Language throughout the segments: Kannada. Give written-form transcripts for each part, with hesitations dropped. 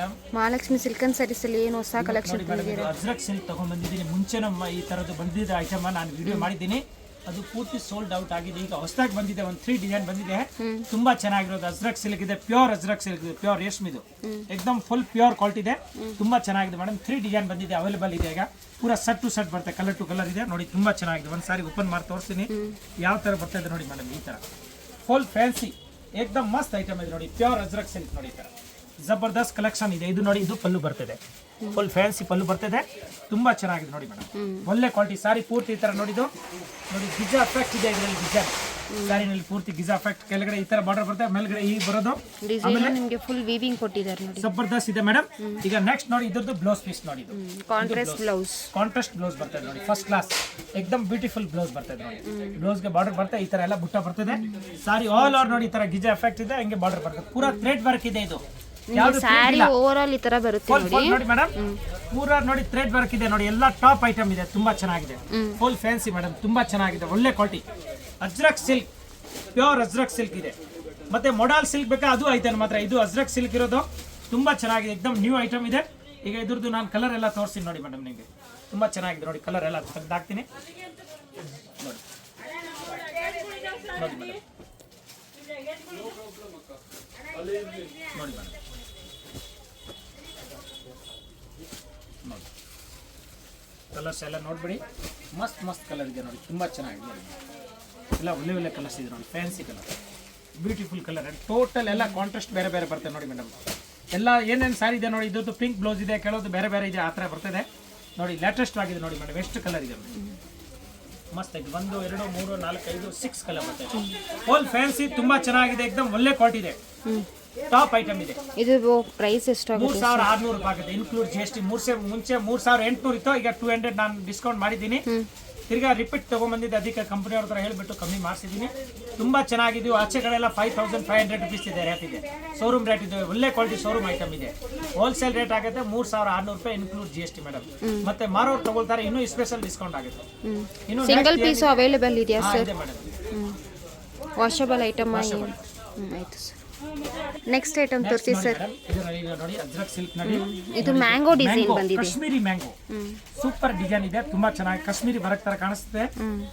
ಮೇಡಮ್. ಮಹಾಲಕ್ಷ್ಮಿ ಸಿಲ್ಕನ್ ಸ್ಯಾರೀಸ್ ಅಲ್ಲಿ ಏನು ಹೊಸ ಕಲೆಕ್ಷನ್ ಬಂದಿದೆ? ಅಜ್ರಕ್ ಸಿಲ್ಕ್ ತಗೊಂಡ್ಬಂದಿದ್ದೀನಿ. ಮುಂಚೆನೂ ಈ ಥರದ್ದು ಬಂದಿದ್ದ ಐಟಮ್ ನಾನು ವಿಡಿಯೋ ಮಾಡಿದ್ದೀನಿ. ಅದು ಪೂರ್ತಿ ಸೋಲ್ಡ್ ಔಟ್ ಆಗಿದೆ. ಈಗ ಹೊಸದಾಗಿ ಬಂದಿದೆ, ಒಂದು 3 ಡಿಸೈನ್ ಬಂದಿದೆ. ತುಂಬಾ ಚೆನ್ನಾಗಿರೋದು ಅಜ್ರಕ್ ಸಿಲ್ಕ್ ಇದೆ. ಪ್ಯೂರ್ ಅಜ್ರಕ್ ಸಿಲ್ಕ್ ಇದೆ, ಪ್ಯೂರ್ ರೇಷ್ಮಿದು. ಎಕ್ದಮ್ ಫುಲ್ ಪ್ಯೂರ್ ಕ್ವಾಲಿಟಿ ಇದೆ. ತುಂಬಾ ಚೆನ್ನಾಗಿದೆ ಮೇಡಮ್. 3 ಡಿಸೈನ್ ಬಂದಿದೆ, ಅವೈಲೇಬಲ್ ಇದೆ. ಈಗ ಪೂರಾ ಸೆಟ್ ಟು ಸೆಟ್ ಬರುತ್ತೆ, ಕಲರ್ ಟು ಕಲರ್ ಇದೆ ನೋಡಿ. ತುಂಬಾ ಚೆನ್ನಾಗಿದೆ. ಒಂದು ಸಾರಿ ಓಪನ್ ಮಾಡಿ ತೋರಿಸ್ತೀನಿ ಯಾವ ತರ ಬರ್ತಾ ಇದೆ ನೋಡಿ ಮೇಡಮ್. ಈ ತರ ಫುಲ್ ಫ್ಯಾನ್ಸಿ ಏಕದಮ್ ಮಸ್ತ್ ಐಟಮ್ ಇದೆ ನೋಡಿ. ಪ್ಯೂರ್ ಅಜ್ರಕ್ ಸಿಲ್ಕ್ ನೋಡಿ. ಈ ತರ ಜಬರ್ದಸ್ತ್ ಕಲೆಕ್ಷನ್ ಇದೆ. ಇದು ನೋಡಿ, ಇದು ಪಲ್ಲು ಬರ್ತಿದೆ, ಫುಲ್ ಫ್ಯಾನ್ಸಿ ಪಲ್ಲು ಬರ್ತಿದೆ. ತುಂಬಾ ಚೆನ್ನಾಗಿದೆ ನೋಡಿ ಮೇಡಮ್. ಒಳ್ಳೆ ಕ್ವಾಲಿಟಿ ಸಾರಿ ಪೂರ್ತಿ ಈ ತರ ನೋಡಿದ್ದು ನೋಡಿ. ಗಿಜಾ ಎಫೆಕ್ಟ್ ಇದೆ ಇದರಲ್ಲಿ. ಗಿಜಾ ಸಾರಿನಲ್ಲಿ ಪೂರ್ತಿ ಗಿಜಾ ಎಫೆಕ್ಟ್. ಕೆಳಗಡೆ ಈ ತರ ಬಾರ್ಡರ್ ಬರುತ್ತೆ, ಮೇಲ್ಗಡೆ ಈ ಬರೋದು ಡಿಸೈನ್ ನಿಮಗೆ ಫುಲ್ ವೀವಿಂಗ್ ಕೊಟ್ಟಿದ್ದಾರೆ ನೋಡಿ. ಜಬರ್ದಸ್ತ್ ಇದೆ ಮೇಡಮ್. ಈಗ ನೆಕ್ಸ್ಟ್ ನೋಡಿ, ಇದ್ರದ್ದು ಬ್ಲೌಸ್ ಪೀಸ್ ನೋಡಿ. ಇದು ಕಾಂಟ್ರಾಸ್ಟ್ ಬ್ಲೌಸ್. ಕಾಂಟ್ರಾಸ್ಟ್ ಬ್ಲೌಸ್ ಬರ್ತದೆ ನೋಡಿ, ಫಸ್ಟ್ ಕ್ಲಾಸ್ ಎಕ್ದಮ್ ಬ್ಯೂಟಿಫುಲ್ ಬ್ಲೌಸ್ ಬರ್ತದೆ ನೋಡಿ. ಬ್ಲೌಸ್ಗೆ ಬಾರ್ಡರ್ ಬರ್ತದೆ, ಈ ತರ ಎಲ್ಲ ಬುಟ್ಟ ಬರ್ತದೆ. ಸಾರಿ ಆಲ್ ಓವರ್ ನೋಡಿ, ಈ ತರ ಗಿಜಾ ಎಫೆಕ್ಟ್ ಇದೆ, ಹಂಗೆ ಬಾರ್ಡರ್ ಬರ್ತದೆ. ಪೂರಾ ಥ್ರೆಡ್ ವರ್ಕ್ ಇದೆ ಇದು. ಸ್ಯಾರಿ ಓವರ್ ಆಲ್ ಈ ತರ ಬರುತ್ತೆ ನೋಡಿ ಮೇಡಮ್. ಪೂರಾ ನೋಡಿ ಥ್ರೆಡ್ ವರ್ಕ್ ಇದೆ ನೋಡಿ. ಎಲ್ಲ ಟಾಪ್ ಐಟಮ್ ಇದೆ, ತುಂಬಾ ಚೆನ್ನಾಗಿದೆ. ಫುಲ್ ಫ್ಯಾನ್ಸಿ ಮೇಡಮ್, ತುಂಬಾ ಚೆನ್ನಾಗಿದೆ. ಒಳ್ಳೆ quality Ajrakh silk, pure Ajrakh silk ಇದೆ. ಮತ್ತೆ ಮೊಡಲ್ ಸಿಲ್ಕ್ ಬೇಕಾ ಅದು ಐತೆ ಮಾತ್ರ. ಇದು ಅಜ್ರಕ್ ಸಿಲ್ಕ್ ಇರೋದು ತುಂಬಾ ಚೆನ್ನಾಗಿದೆ, ಎಕ್ದಮ್ ನ್ಯೂ ಐಟಮ್ ಇದೆ. ಈಗ ಇದ್ರದ್ದು ನಾನು ಕಲರ್ ಎಲ್ಲ ತೋರಿಸ್ತೀನಿ ನೋಡಿ ಮೇಡಮ್. ನಿಮಗೆ ತುಂಬಾ ಚೆನ್ನಾಗಿದೆ ನೋಡಿ. ಕಲರ್ ಎಲ್ಲ ತೆಗೆದಾಕ್ತೀನಿ ನೋಡಿ. ನೋಡಿ ಮೇಡಮ್, ನೋಡಿ ಮೇಡಮ್, ನೋಡಿ ಕಲರ್ಸ್ ಎಲ್ಲ ನೋಡ್ಬಿಡಿ. ಮಸ್ತ್ ಮಸ್ತ್ ಕಲರ್ ಇದೆ ನೋಡಿ. ತುಂಬಾ ಚೆನ್ನಾಗಿದೆ ನೋಡಿ. ಎಲ್ಲ ಒಳ್ಳೆ ಒಳ್ಳೆ ಕಲರ್ಸ್ ಇದೆ ನೋಡಿ. Fancy colour, beautiful colour. Total ಎಲ್ಲ ಕಾಂಟ್ರಾಸ್ಟ್ ಬೇರೆ ಬೇರೆ ಬರ್ತದೆ ನೋಡಿ ಮೇಡಮ್. ಎಲ್ಲ ಏನೇನು ಸಾರಿ ಇದೆ ನೋಡಿ. ಇದ್ರದ್ದು ಪಿಂಕ್ ಬ್ಲೌಸ್ ಇದೆ, ಕೆಲವೊಂದು ಬೇರೆ ಬೇರೆ ಇದೆ, ಆ ಥರ ಬರ್ತದೆ ನೋಡಿ. ಲೇಟೆಸ್ಟ್ ಆಗಿದೆ ನೋಡಿ ಮೇಡಮ್. ಎಷ್ಟು ಕಲರ್ ಇದೆ ಮಸ್ತ್ ಆಗಿದೆ. 1 2 3 4 5 6 ಕಲರ್ ಬರ್ತದೆ. ಫುಲ್ ಫ್ಯಾನ್ಸಿ, ತುಂಬಾ ಚೆನ್ನಾಗಿದೆ. ಎಕ್ದಮ್ ಒಳ್ಳೆ ಕ್ವಾಲಿಟಿ ಇದೆ, ಟಾಪ್ ಐಟಮ್ ಇದೆ. ಇದು ಪ್ರೈಸ್ ಎಷ್ಟಾಗುತ್ತೆ? 3600 ರೂಪಾಯಿ ಆಗುತ್ತೆ, ಇನ್ಕ್ಲೂಡ್ GST. ಮುಂಚೆ 3800 ಇತ್ತು, ಈಗ 200 ನಾನು ಡಿಸ್ಕೌಂಟ್ ಮಾಡಿದ್ದೀನಿ. ತಿರ್ಗಾ ರಿಪೀಟ್ ತಗೊಂಡ್ಬಂದಿದ್ದೆ, ಅದಕ್ಕೆ ಕಂಪನಿ ಅವ್ರ ಹತ್ರ ಹೇಳ್ಬಿಟ್ಟು ಕಮ್ಮಿ ಮಾಡಿಸಿದ್ದೀನಿ. ತುಂಬಾ ಚೆನ್ನಾಗಿದೆಯೋ. ಆಚೆ ಕಡೆ ಎಲ್ಲ 5500 ರುಪೀಸ್ ಇದೆ ರೇಟ್ ಇದೆ. ಶೋರೂಮ್ ರೇಟ್ ಇದೆ. ಒಳ್ಳೆ ಕ್ವಾಲಿಟಿ ಶೋರೂಮ್ ಐಟಮ್ ಇದೆ. ಹೋಲ್ಸೇಲ್ ರೇಟ್ ಆಗುತ್ತೆ 3600 ರೂಪಾಯಿ, ಇನ್ಕ್ಲೂಡ್ GST ಮೇಡಮ್. ಮತ್ತೆ ಮಾರೋರು ತಗೊಳ್ತಾರೆ, ಇನ್ನೂ ಸ್ಪೆಷಲ್ ಡಿಸ್ಕೌಂಟ್ ಆಗುತ್ತೆ. ಇನ್ನು ಸಿಂಗಲ್ ಪೀಸ್ ಅವೈಲೇಬಲ್ ಇದೆಯಾ ಸರ್? ಇದೆ ಮೇಡಮ್. ವಾಷಬಲ್ ಐಟಮ್ ಆಯ್ತು ಸರ್. ನೆಕ್ಸ್ಟ್ ಐಟಮ್ ತೋರಿಸಿ ಸರ್. ಇದು ನೋಡಿ ಅಜ್ರಕ್ ಸಿಲ್ಕ್ ನೋಡಿ. ಇದು ಮ್ಯಾಂಗೋ ಡಿಸೈನ್ ಬಂದಿದೆ, ಕಾಶ್ಮೀರಿ ಮ್ಯಾಂಗೋ. ಸೂಪರ್ ಡಿಸೈನ್ ಇದೆ, ತುಂಬಾ ಚೆನ್ನಾಗಿ ಕಾಶ್ಮೀರಿ ವರ್ಕ್ ತರ ಕಾಣಿಸುತ್ತೆ.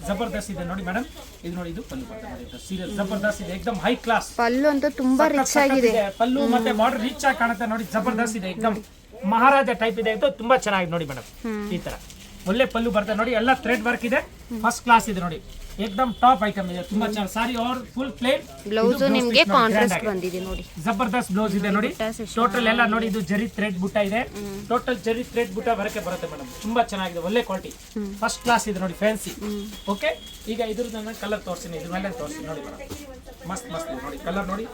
ಜಬರ್ದಸ್ತ್ ಇದೆ ನೋಡಿ ಮೇಡಮ್. ಇದು ನೋಡಿ, ಇದು ಪಲ್ಲು ಬರ್ತದೆ ನೋಡಿ. ಸೀರಿಯಸ್ ಜಬರ್ದಸ್ತ್ ಇದೆ, ಎಕ್ದಮ್ ಹೈ ಕ್ಲಾಸ್ ಪಲ್ಲು ಅಂತೂ ತುಂಬಾ ರಿಚ್ ಆಗಿದೆ. ಪಲ್ಲು ಮತ್ತೆ ಬಾರ್ಡರ್ ರಿಚ್ ಆಗಿ ಕಾಣುತ್ತೆ ನೋಡಿ. ಜಬರ್ದಸ್ತ್ ಇದೆ, ಎಕ್ದಮ್ ಮಹಾರಾಜ ಟೈಪ್ ಇದೆ. ಇದು ತುಂಬಾ ಚೆನ್ನಾಗಿದೆ ನೋಡಿ ಮೇಡಮ್. ಈ ತರ ಒಳ್ಳೆ ಪಲ್ಲು ಬರ್ತದೆ ನೋಡಿ. ಎಲ್ಲ ಥ್ರೆಡ್ ವರ್ಕ್ ಇದೆ, ಫಸ್ಟ್ ಕ್ಲಾಸ್ ಇದೆ ನೋಡಿ. ಎಕ್ದಮ್ ಟಾಪ್ ಐಟಮ್ ಇದೆ, ತುಂಬಾ ಚೆನ್ನಾಗಿ. ಸಾರಿ ಆರ್ ಫುಲ್ ಪ್ಲೇನ್ ಬ್ಲೌಸ್ ನಿಮಗೆ ಕಾಂಟ್ರಾಸ್ಟ್ ಬಂದಿದೆ ನೋಡಿ. ಜಬರ್ದಸ್ತ್ ಬ್ಲೌಸ್ ಇದೆ ನೋಡಿ. ಟೋಟಲ್ ಎಲ್ಲ ನೋಡಿ, ಇದು ಜರಿ ಥ್ರೆಡ್ ಬುಟ್ಟ ಇದೆ. ಟೋಟಲ್ ಜರಿ ಥ್ರೆಡ್ ಬುಟ್ಟ ಬರಕ್ಕೆ ಬರುತ್ತೆ ಮೇಡಮ್. ತುಂಬಾ ಚೆನ್ನಾಗಿದೆ, ಒಳ್ಳೆ ಕ್ವಾಲಿಟಿ, ಫಸ್ಟ್ ಕ್ಲಾಸ್ ಇದೆ ನೋಡಿ. ಫ್ಯಾನ್ಸಿ. ಓಕೆ, ಈಗ ಇದ್ರದ್ದು ನಾನು ಕಲರ್ ತೋರಿಸ್ತೀನಿ. ಇದ್ರ ಮೇಲೆ ತೋರಿಸ್ತೀನಿ ನೋಡಿ ಮೇಡಮ್. ಮಸ್ತ್ ಮಸ್ತ್ ಇದೆ ನೋಡಿ. ಕಲರ್ ನೋಡಿ,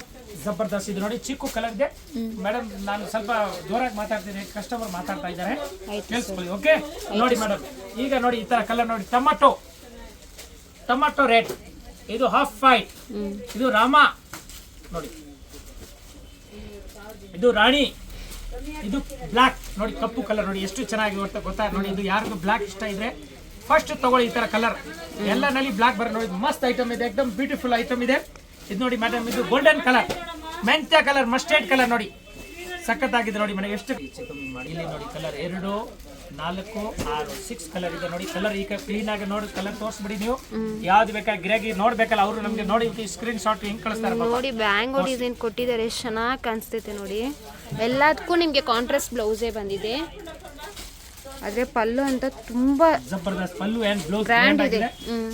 ಜಬರ್ದಸ್ತ್ ಇದೆ ನೋಡಿ. ಚಿಕ್ಕು ಕಲರ್ ಇದೆ ಮೇಡಮ್. ನಾನು ಸ್ವಲ್ಪ ಜೋರಾಗಿ ಮಾತಾಡ್ತೀನಿ, ಕಸ್ಟಮರ್ ಮಾತಾಡ್ತಾ ಇದ್ದಾರೆ, ಕೇಳಿಸ್ಕೊಳ್ಳಿ. ಓಕೆ ನೋಡಿ ಮೇಡಮ್. ಈಗ ನೋಡಿ, ಈ ತರ ಕಲರ್ ನೋಡಿ. ಟೊಮಾಟೊ ರೆಡ್, ಇದು ಹಾಫ್ ವೈಟ್, ಇದು ರಾಮ ನೋಡಿ, ಇದು ರಾಣಿ, ಇದು ಬ್ಲಾಕ್ ನೋಡಿ. ಕಪ್ಪು ಕಲರ್ ನೋಡಿ, ಎಷ್ಟು ಚೆನ್ನಾಗಿ ಗೊತ್ತಾ ನೋಡಿ. ಇದು ಯಾರಿಗೂ ಬ್ಲಾಕ್ ಇಷ್ಟ ಇದ್ರೆ ಫಸ್ಟ್ ತಗೊಳ್ಳಿ. ಈ ತರ ಕಲರ್ ಎಲ್ಲನಲ್ಲಿ ಬ್ಲಾಕ್ ಬರ ನೋಡಿ. ಮಸ್ತ್ ಐಟಮ್ ಇದೆ, ಎಕ್ದಮ್ ಬ್ಯೂಟಿಫುಲ್ ಐಟಮ್ ಇದೆ. ಇದು ನೋಡಿ ಮೇಡಮ್, ಇದು ಗೋಲ್ಡನ್ ಕಲರ್, ಮೆಂತ್ಯ ಕಲರ್, ಮಸ್ಟರ್ಡ್ ಕಲರ್ ನೋಡಿ. ಸಖತ್ತಾಗಿದೆ ನೋಡಿ ಮೇಡಮ್. ಎಷ್ಟು ಕಮ್ಮಿ ಮಾಡಿ. ಇಲ್ಲಿ ನೋಡಿ ಕಲರ್ 2 4 6 6 ಕಲರ್ ಇದೆ ನೋಡಿ. ಕಲರ್ ಈಗ ಕ್ಲೀನ್ ಆಗಿ ನೋಡಿ, ಕಲರ್ ತೋರಿಸ್ಬಿಡಿ ನೀವು. ಯಾವ್ದು ಬೇಕಾ ಗಿರಾಕಿ ನೋಡ್ಬೇಕಲ್ಲ, ಅವರು ನಮ್ಗೆ ನೋಡಿ ಸ್ಕ್ರೀನ್ ಶಾಟ್ ಹಿಂಗ್ ಕಳಿಸ್ತಾರೆ ನೋಡಿ. ಬ್ಯಾಂಗೋ ಡಿಸೈನ್ ಕೊಟ್ಟಿದ್ದಾರೆ, ಎಷ್ಟು ಚೆನ್ನಾಗಿ ಕಾಣಿಸ್ತೈತೆ ನೋಡಿ. ಎಲ್ಲದಕ್ಕೂ ನಿಮ್ಗೆ ಕಾಂಟ್ರಾಸ್ಟ್ ಬ್ಲೌಸೇ ಬಂದಿದೆ. ಆದ್ರೆ ಪಲ್ಲು ಅಂತ ತುಂಬಾ ಜಬರ್ದಸ್ತ್ ಪಲ್ಲು ಅಂಡ್ ಬ್ಲೌಸ್ ಗ್ರ್ಯಾಂಡ್ ಇದೆ,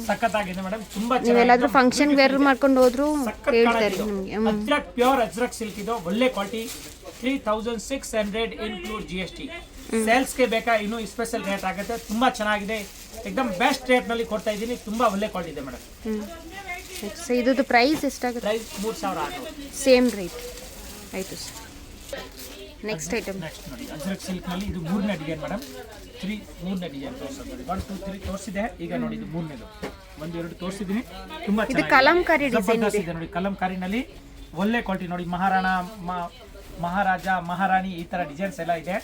ಸಖತ್ತಾಗಿದೆ ಮೇಡಮ್. ತುಂಬಾ ನೀವೆಲ್ಲಾದ್ರೂ ಫಂಕ್ಷನ್ ವೇರ್ ಮಾಡ್ಕೊಂಡು ಹೋದ್ರು ಹೇಳ್ತಾರೆ ನಿಮ್ಗೆ. ಅಜ್ರಕ್ ಪ್ಯೂರ್ ಅಜ್ರಕ್ ಸಿಲ್ಕ್ ಇದು, ಒಳ್ಳೆ ಕ್ವಾಲಿಟಿ. 3600 include GST. ಸೇಲ್ಸ್ ಗೆ ಬೇಕಾ ಇನ್ನೂ ಸ್ಪೆಷಲ್ ರೇಟ್ ಆಗುತ್ತೆ. ತುಂಬಾ ಚೆನ್ನಾಗಿದೆ, ಎಕ್ದಮ್ ಬೆಸ್ಟ್ ರೇಟ್ ನಲ್ಲಿ ಕೊಡ್ತಾ ಇದ್ದೀನಿ. ತುಂಬಾ ಒಳ್ಳೆ ಕ್ವಾಲಿಟಿ ಇದೆ ಮೇಡಮ್. ಇದ್ರದ್ದು ಪ್ರೈಸ್ ಎಷ್ಟಾಗುತ್ತೆ? ಪ್ರೈಸ್ 3600. ಸೇಮ್ ರೇಟ್ ಆಯ್ತು ಸರ್. ನೆಕ್ಸ್ಟ್ ಐಟಮ್ ನೆಕ್ಸ್ಟ್ ನೋಡಿ, ಅಜ್ರಕ್ ಸಿಲ್ಕ್ ನಲ್ಲಿ ಇದು 3ನೇ ಡಿಸೈನ್ ಮೇಡಮ್. 3ನೇ ಡಿಸೈನ್ ತೋರಿಸ್ತೀನಿ. 1 2 3 ತೋರಿಸಿದೆ. ಈಗ ನೋಡಿ, ಇದು 3ನೇದು. 1 2 ತೋರಿಸಿದ್ದೀನಿ. ತುಂಬಾ ಇದು ಕಲಂಕಾರಿ ಡಿಸೈನ್ ಇದೆ ನೋಡಿ. ಕಲಂಕಾರಿನಲ್ಲಿ ಒಳ್ಳೆ ಕ್ವಾಲಿಟಿ ನೋಡಿ. ಮಹಾರಾಜ ಮಹಾರಾಣಿ ಈ ತರ ಡಿಸೈನ್ಸ್ ಎಲ್ಲ ಇದೆ.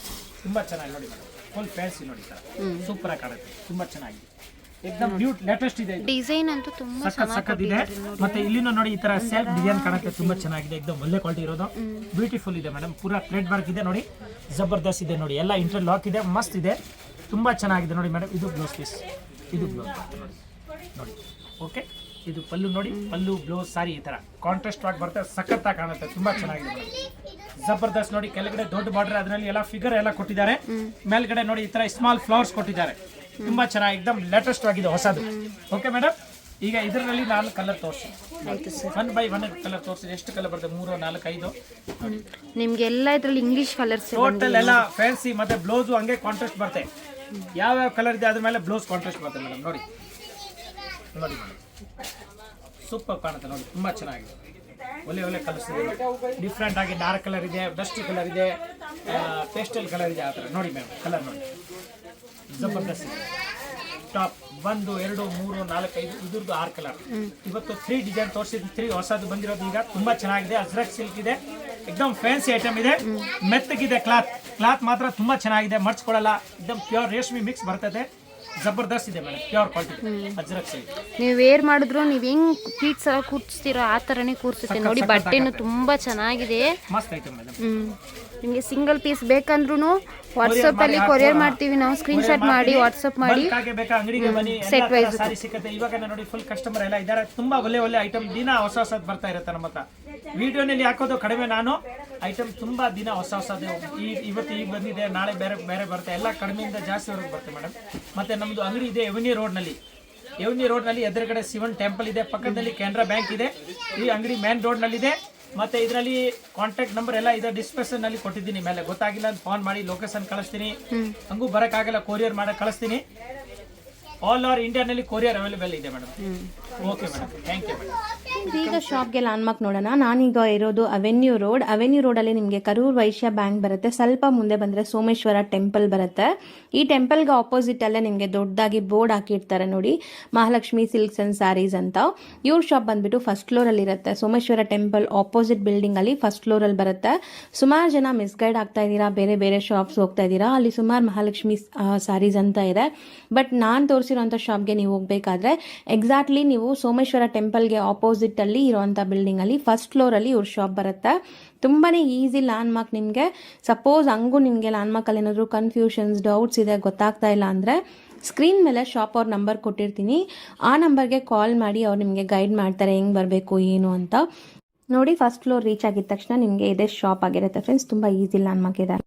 ತುಂಬಾ ಚೆನ್ನಾಗಿ ನೋಡಿ ಮೇಡಮ್. ಫುಲ್ ಫ್ಯಾನ್ಸಿ ನೋಡಿ, ಸೂಪರ್ ಆಗಿ ಕಾಣುತ್ತೆ. ತುಂಬಾ ಚೆನ್ನಾಗಿದೆ. ಎಕ್ದಮ್ ಬ್ಯೂಟ್ ಲೇಟೆಸ್ಟ್ ಇದೆ ಇದು. ಡಿಸೈನ್ ಅಂತೂ ತುಂಬಾ ಸಖತ್ ಇದೆ. ಮತ್ತೆ ಇಲ್ಲಿನೂ ನೋಡಿ ಈ ತರ ಸೆಲ್ಫ್ ಡಿಸೈನ್ ಕಾಣುತ್ತೆ, ತುಂಬಾ ಚೆನ್ನಾಗಿದೆ, ಎಕ್ದಮ್ ಒಳ್ಳೆ ಕ್ವಾಲಿಟಿ ಇರೋದು, ಬ್ಯೂಟಿಫುಲ್ ಇದೆ ಮೇಡಮ್. ಪೂರಾ ಥ್ರೆಡ್ ವರ್ಕ್ ಇದೆ ನೋಡಿ, ಜಬರ್ದಸ್ತ್ ಇದೆ ನೋಡಿ, ಎಲ್ಲ ಇಂಟರ್ ಲಾಕ್ ಇದೆ, ಮಸ್ತ್ ಇದೆ, ತುಂಬಾ ಚೆನ್ನಾಗಿದೆ ನೋಡಿ ಮೇಡಮ್. ಇದು ಬ್ಲೌಸ್ ಪೀಸ್, ಇದು ಬ್ಲೌಸ್ ನೋಡಿ. ಓಕೆ, ಇದು ಪಲ್ಲು ನೋಡಿ, ಪಲ್ಲು ಬ್ಲೌಸ್ ಸಾರಿ ಈ ತರ ಕಾಂಟ್ರಾಸ್ಟ್ ಆಗಿ ಬರುತ್ತೆ, ಸಖತ್ತಾಗಿ ಕಾಣುತ್ತೆ, ತುಂಬಾ ಚೆನ್ನಾಗಿದೆ ಜಬರ್ದಸ್ತ್ ನೋಡಿ. ಕೆಳಗಡೆ ದೊಡ್ಡ ಬಾರ್ಡರ್, ಅದರಲ್ಲಿ ಎಲ್ಲ ಫಿಗರ್ ಎಲ್ಲ ಕೊಟ್ಟಿದ್ದಾರೆ, ಮೇಲ್ಗಡೆ ನೋಡಿ ಈ ತರ ಸ್ಮಾಲ್ ಫ್ಲವರ್ಸ್ ಕೊಟ್ಟಿದ್ದಾರೆ, ತುಂಬಾ ಚೆನ್ನಾಗಿ ಎಕ್ದಮ್ ಲೇಟೆಸ್ಟ್ ಆಗಿದೆ, ಹೊಸದು. ಓಕೆ ಮೇಡಮ್, ಈಗ ಇದರಲ್ಲಿ 4 ಕಲರ್ ತೋರಿಸಿ, 1 by 1 ಕಲರ್ ತೋರಿಸಿ. ಎಷ್ಟು ಕಲರ್ ಬರುತ್ತೆ? 3, 4, 5 ನಿಮ್ಗೆಲ್ಲ ಇದ್ರಲ್ಲಿ ಇಂಗ್ಲಿಷ್ ಕಲರ್ಸ್ ಟೋಟಲ್ ಎಲ್ಲ ಫ್ಯಾನ್ಸಿ. ಮತ್ತೆ ಬ್ಲೌಸ್ ಹಂಗೆ ಕಾಂಟ್ರಾಸ್ಟ್ ಬರುತ್ತೆ, ಯಾವ ಕಲರ್ ಇದೆ ಅದ್ರ ಮೇಲೆ ಬ್ಲೌಸ್ ಕಾಂಟ್ರಾಸ್ಟ್ ಬರುತ್ತೆ ಮೇಡಮ್. ನೋಡಿ ನೋಡಿ ಮೇಡಮ್, ಸೂಪರ್ ಕಾಣುತ್ತೆ ನೋಡಿ, ತುಂಬಾ ಚೆನ್ನಾಗಿದೆ, ಒಳ್ಳೆ ಕಲರ್ಸ್ ಇದೆ, ಡಿಫ್ರೆಂಟ್ ಆಗಿ ಡಾರ್ಕ್ ಕಲರ್ ಇದೆ, ಡಸ್ಟಿ ಕಲರ್ ಇದೆ, ಪೇಸ್ಟಲ್ ಕಲರ್ ಇದೆ, ಆ ಥರ ನೋಡಿ ಮ್ಯಾಮ್. ಕಲರ್ ನೋಡಿ ಜಬರ್ದಸ್ತ್ ಇದೆ. ಟಾಪ್ 1, 2, 3, 4, 5 ಇದ್ರದ್ದು 6 ಕಲರ್. ಇವತ್ತು 3 ಡಿಸೈನ್ ತೋರಿಸಿದ್ದು, 3 ಹೊಸದು ಬಂದಿರೋದು ಈಗ, ತುಂಬಾ ಚೆನ್ನಾಗಿದೆ. ಅಜ್ರಕ್ ಸಿಲ್ಕ್ ಇದೆ, ಎಕ್ದಮ್ ಫ್ಯಾನ್ಸಿ ಐಟಮ್ ಇದೆ, ಮೆತ್ತಗಿದೆ ಕ್ಲಾತ್ ಮಾತ್ರ ತುಂಬಾ ಚೆನ್ನಾಗಿದೆ, ಮಡ್ಚ್ಕೊಳ್ಳಲ್ಲ, ಎಕ್ದಮ್ ಪ್ಯೂರ್ ರೇಷ್ಮೆ ಮಿಕ್ಸ್ ಬರ್ತದೆ, ಜಬರ್ದಸ್ತ್ ಇದೆ madam, pure quality Ajrakh silk. ನೀವು ವೇರ್ ಮಾಡಿದ್ರು ನೀವು ಹೆಂಗ್ ಪ್ಲೀಟ್ಸ್ ಎಲ್ಲ ಕೂರ್ಸ್ತೀರೋ ಆ ಥರನೇ ಕೂರ್ಸುತ್ತೆ ನೋಡಿ. ಬಟ್ಟೆನೂ ತುಂಬಾ ಚೆನ್ನಾಗಿದೆ, ಮಸ್ತ್ ಐಟಮ್ ಮೇಡಮ್. ನಿಮಗೆ ಸಿಂಗಲ್ ಪೀಸ್ ಬೇಕಂದ್ರೂ ವಾಟ್ಸಪ್ ಅಲ್ಲಿ ಕೊರಿಯರ್ ಮಾಡ್ತೀವಿ ನಾವು, ಸ್ಕ್ರೀನ್ ಶಾಟ್ ಮಾಡಿ ವಾಟ್ಸಪ್ ಮಾಡಿ ಬೇಕಾ ಅಂಗಡಿಗೆ ಬನ್ನಿ, ಸೆಟ್ ವೈಸ್ ಸಾರಿ ಸಿಕ್ಕತ್ತೆ. ಇವಾಗ ನೋಡಿ ಫುಲ್ ಕಸ್ಟಮರ್ ಎಲ್ಲ ಇದ್ದಾರೆ, ತುಂಬಾ ಒಳ್ಳೆ ಐಟಮ್ ದಿನ ಹೊಸದು ಬರ್ತಾ ಇರುತ್ತೆ ನಮ್ಮ ಹತ್ರ. ವಿಡಿಯೋನಲ್ಲಿ ಹಾಕೋದು ಕಡಿಮೆ, ನಾನು ಐಟಮ್ ತುಂಬಾ ದಿನ ಹೊಸದು ಇವತ್ತು ಈಗ ಬಂದಿದೆ, ನಾಳೆ ಬೇರೆ ಬರುತ್ತೆ, ಎಲ್ಲ ಕಡಿಮೆಯಿಂದ ಜಾಸ್ತಿ ವರೆಗೂ ಬರುತ್ತೆ ಮೇಡಮ್. ಮತ್ತೆ ನಮ್ದು ಅಂಗಡಿ ಇದೆ ಎವನಿ ರೋಡ್ನಲ್ಲಿ ಎದುರುಗಡೆ ಶಿವನ್ ಟೆಂಪಲ್ ಇದೆ, ಪಕ್ಕದಲ್ಲಿ ಕೆನರಾ ಬ್ಯಾಂಕ್ ಇದೆ. ಈ ಅಂಗಡಿ ಮೇನ್ ರೋಡ್ನಲ್ಲಿದೆ. ಮತ್ತೆ ಇದರಲ್ಲಿ ಕಾಂಟ್ಯಾಕ್ಟ್ ನಂಬರ್ ಎಲ್ಲ ಇದೆ, ಡಿಸ್ಕ್ರಿಪ್ಷನ್ ನಲ್ಲಿ ಕೊಟ್ಟಿದ್ದೀನಿ, ಮೇಲೆ ಗೊತ್ತಾಗಿಲ್ಲ ಅಂತ ಫೋನ್ ಮಾಡಿ ಲೊಕೇಶನ್ ಕಳಿಸ್ತೀನಿ. ಹಂಗೂ ಬರಕ್ಕಾಗಲ್ಲ, ಕೊರಿಯರ್ ಮಾಡಕ್ ಕಳಿಸ್ತೀನಿ. ಆಲ್ ಓವರ್ ಇಂಡಿಯಾನಲ್ಲಿ ಕೊರಿಯರ್ ಅವೈಲೇಬಲ್ ಇದೆ madam. Okay madam, thank you madam. ಈಗ ಶಾಪ್ಗೆ ಲ್ಯಾಂಡ್ಮಾರ್ಕ್ ನೋಡೋಣ. ನಾನೀಗ ಇರೋದು ಅವೆನ್ಯೂ ರೋಡಲ್ಲಿ ನಿಮಗೆ ಕರೂರ್ ವೈಶ್ಯ ಬ್ಯಾಂಕ್ ಬರುತ್ತೆ, ಸ್ವಲ್ಪ ಮುಂದೆ ಬಂದರೆ ಸೋಮೇಶ್ವರ ಟೆಂಪಲ್ ಬರುತ್ತೆ. ಈ ಟೆಂಪಲ್ಗೆ ಆಪೋಸಿಟ್ ಅಲ್ಲೇ ನಿಮಗೆ ದೊಡ್ಡದಾಗಿ ಬೋರ್ಡ್ ಹಾಕಿರ್ತಾರೆ ನೋಡಿ, ಮಹಾಲಕ್ಷ್ಮಿ ಸಿಲ್ಕ್ಸ್ ಅಂಡ್ ಸ್ಯಾರೀಸ್ ಅಂತ. ಇವ್ರ ಶಾಪ್ ಬಂದ್ಬಿಟ್ಟು ಫಸ್ಟ್ ಫ್ಲೋರಲ್ಲಿ ಇರುತ್ತೆ, ಸೋಮೇಶ್ವರ ಟೆಂಪಲ್ ಆಪೋಸಿಟ್ ಬಿಲ್ಡಿಂಗ್ ಅಲ್ಲಿ ಫಸ್ಟ್ ಫ್ಲೋರಲ್ಲಿ ಬರುತ್ತೆ. ಸುಮಾರು ಜನ ಮಿಸ್ಗೈಡ್ ಆಗ್ತಾ ಇದ್ದೀರಾ, ಬೇರೆ ಶಾಪ್ಸ್ ಹೋಗ್ತಾ ಇದ್ದೀರಾ, ಅಲ್ಲಿ ಸುಮಾರು ಮಹಾಲಕ್ಷ್ಮಿ ಸ್ಯಾರೀಸ್ ಅಂತ ಇದೆ. ಬಟ್ ನಾನು ತೋರಿಸಿರೋಂಥ ಶಾಪ್ಗೆ ನೀವು ಹೋಗಬೇಕಾದ್ರೆ ಎಕ್ಸಾಕ್ಟ್ಲಿ ನೀವು ಸೋಮೇಶ್ವರ ಟೆಂಪಲ್ಗೆ ಆಪೋಸಿಟ್ ಅಲ್ಲಿ ಇರುವಂಥ ಬಿಲ್ಡಿಂಗ್ ಅಲ್ಲಿ ಫಸ್ಟ್ ಫ್ಲೋರ್ ಅಲ್ಲಿ ಇವ್ರ ಶಾಪ್ ಬರುತ್ತೆ. ತುಂಬಾನೇ ಈಸಿ ಲ್ಯಾಂಡ್ಮಾರ್ಕ್. ನಿಮಗೆ ಸಪೋಸ್ ಹಂಗೂ ನಿಮಗೆ ಲ್ಯಾಂಡ್ಮಾರ್ಕ್ ಅಲ್ಲಿ ಏನಾದರೂ ಕನ್ಫ್ಯೂಷನ್ಸ್ ಡೌಟ್ಸ್ ಇದೆ, ಗೊತ್ತಾಗ್ತಾ ಇಲ್ಲ ಅಂದ್ರೆ ಸ್ಕ್ರೀನ್ ಮೇಲೆ ಶಾಪ್ ಅವ್ರ ನಂಬರ್ ಕೊಟ್ಟಿರ್ತೀನಿ, ಆ ನಂಬರ್ಗೆ ಕಾಲ್ ಮಾಡಿ ಅವ್ರು ನಿಮಗೆ ಗೈಡ್ ಮಾಡ್ತಾರೆ ಹೆಂಗ್ ಬರಬೇಕು ಏನು ಅಂತ. ನೋಡಿ, ಫಸ್ಟ್ ಫ್ಲೋರ್ ರೀಚ್ ಆಗಿದ ತಕ್ಷಣ ನಿಮಗೆ ಇದೇ ಶಾಪ್ ಆಗಿರುತ್ತೆ ಫ್ರೆಂಡ್ಸ್. ತುಂಬಾ ಈಸಿ ಲ್ಯಾಂಡ್ಮಾರ್ಕ್ ಇದೆ.